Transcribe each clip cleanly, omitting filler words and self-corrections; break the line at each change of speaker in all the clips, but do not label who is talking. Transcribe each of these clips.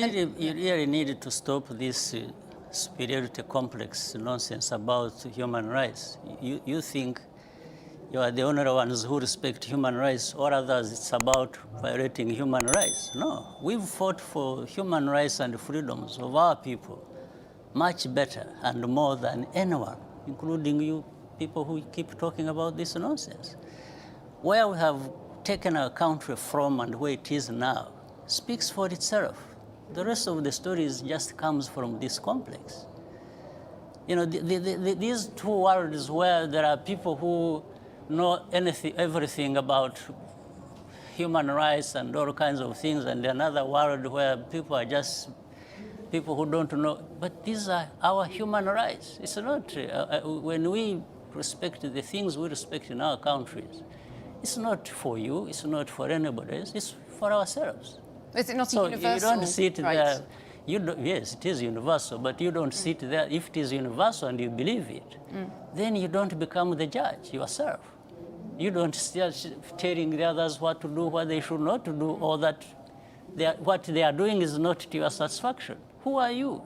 You really need to stop this superiority complex nonsense about human rights. You think you are the only ones who respect human rights, or others it's about violating human rights. No, we've fought for human rights and freedoms of our people much better and more than anyone, including you people who keep talking about this nonsense. Where we have taken our country from and where it is now speaks for itself. The rest of the stories just comes from this complex. You know, these two worlds where there are people who know everything about human rights and all kinds of things, and another world where people are just people who don't know. But these are our human rights. It's not, when we respect the things we respect in our countries, it's not for you, it's not for anybody else, it's for ourselves.
Is it not
so
a universal
you don't sit
right?
there. Yes, it is universal, but you don't sit there. If it is universal and you believe it, then you don't become the judge yourself. You don't start telling the others what to do, what they should not to do, or that what they are doing is not to your satisfaction. Who are you?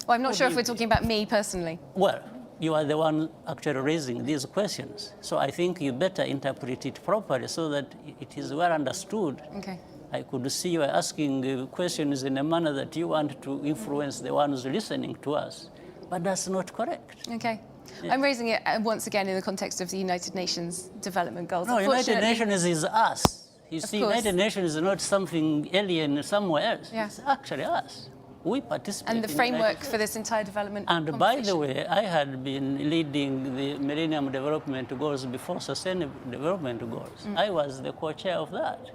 Well, I'm not sure if we're talking about me personally.
Well, you are the one actually raising these questions. So I think you better interpret it properly so that it is well understood.
Okay.
I could see you are asking questions in a manner that you want to influence the ones listening to us, but that's not correct.
Okay.
Yeah.
I'm raising it once again in the context of the United Nations Development Goals.
No, United Nations is us. You see,
course.
United Nations is not something alien somewhere else.
Yeah.
It's actually us. We participate
And the
in
framework for this entire development
And by the way, I had been leading the Millennium Development Goals before Sustainable Development Goals. I was the co-chair of that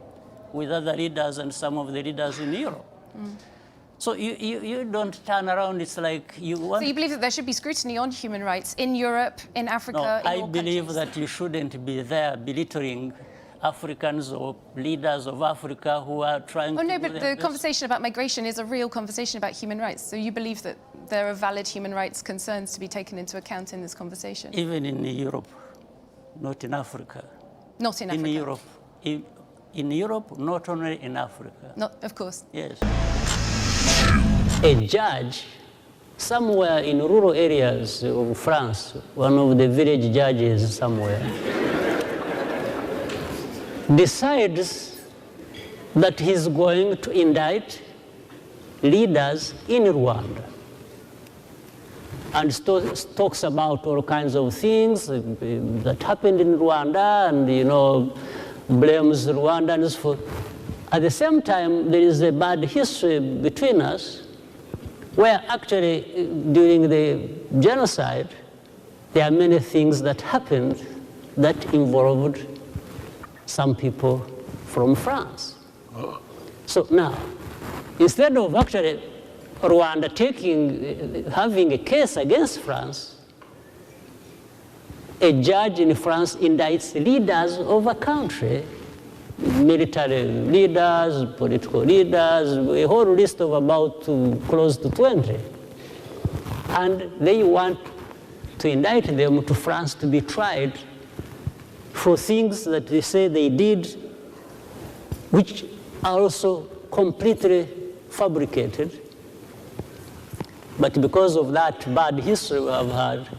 with other leaders and some of the leaders in Europe. So you don't turn around, it's like you want...
So you believe that there should be scrutiny on human rights in Europe, in Africa,
No,
in
I
all
believe
countries?
that you shouldn't be there belittling Africans or leaders of Africa who are trying to...
Oh no,
do
but
their
the
best.
conversation about migration is a real conversation about human rights. So you believe that there are valid human rights concerns to be taken into account in this conversation?
Even in Europe, not in Africa.
Not in Africa?
In Europe. In Europe, not only in Africa.
Not, of course.
Yes. A judge somewhere in rural areas of France, one of the village judges somewhere, decides that he's going to indict leaders in Rwanda and talks about all kinds of things that happened in Rwanda and, you know, blames Rwandans for... At the same time, there is a bad history between us where actually during the genocide, there are many things that happened that involved some people from France. So now, instead of actually Rwanda having a case against France, a judge in France indicts leaders of a country, military leaders, political leaders, a whole list of about close to 20. And they want to indict them to France to be tried for things that they say they did, which are also completely fabricated. But because of that bad history we have had,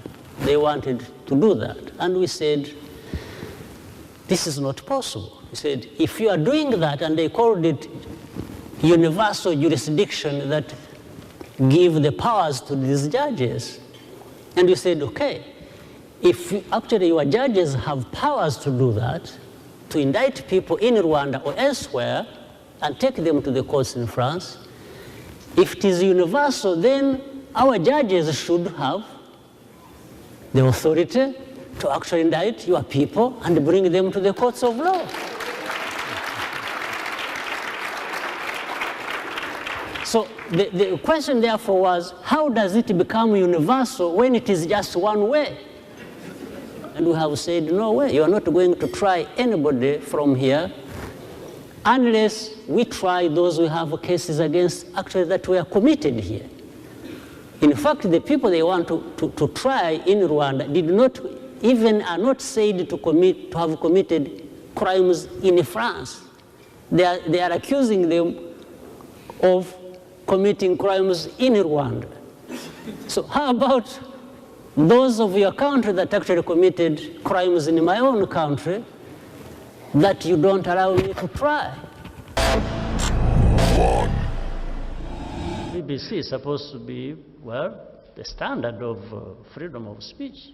they wanted to do that. And we said, this is not possible. We said, if you are doing that, and they called it universal jurisdiction that give the powers to these judges. And we said, okay, if actually your judges have powers to do that, to indict people in Rwanda or elsewhere and take them to the courts in France, if it is universal, then our judges should have the authority to actually indict your people and bring them to the courts of law. So the question therefore was, how does it become universal when it is just one way? And we have said, no way, you are not going to try anybody from here unless we try those we have cases against actually that were committed here. In fact, the people they want to try in Rwanda did not even are not said to have committed crimes in France. They are accusing them of committing crimes in Rwanda. So how about those of your country that actually committed crimes in my own country that you don't allow me to try? BBC is supposed to be, well, the standard of freedom of speech.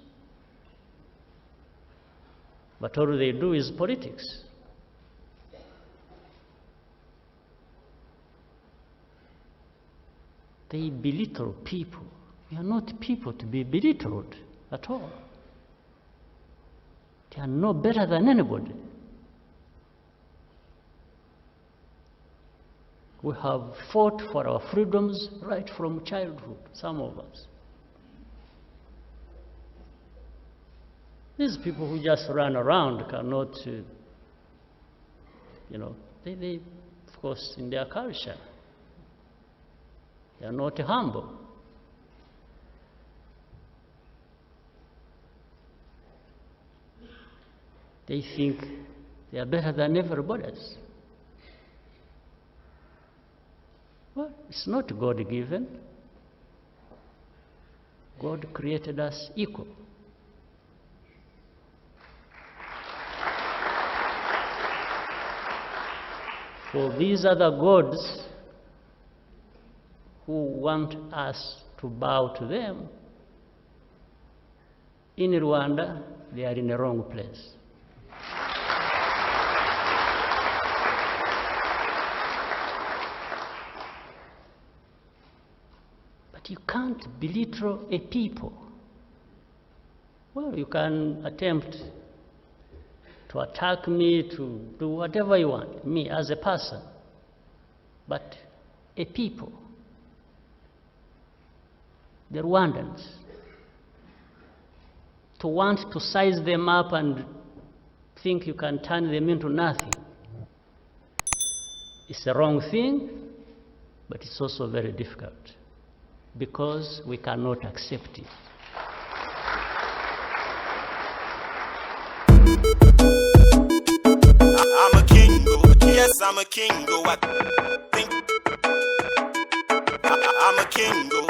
But all they do is politics. They belittle people. We are not people to be belittled at all. They are no better than anybody. We have fought for our freedoms right from childhood, some of us. These people who just run around cannot, they, of course, in their culture, they are not humble. They think they are better than everybody else. Well, it's not God-given. God created us equal. For these other gods who want us to bow to them, in Rwanda, they are in the wrong place. But you can't belittle a people. Well, you can attempt to attack me, to do whatever you want, me as a person. But a people, the Rwandans, to want to size them up and think you can turn them into nothing, it's the wrong thing, but it's also very difficult because we cannot accept it.
I'm a kingo, yes, I'm a kingo. I'm a kingo.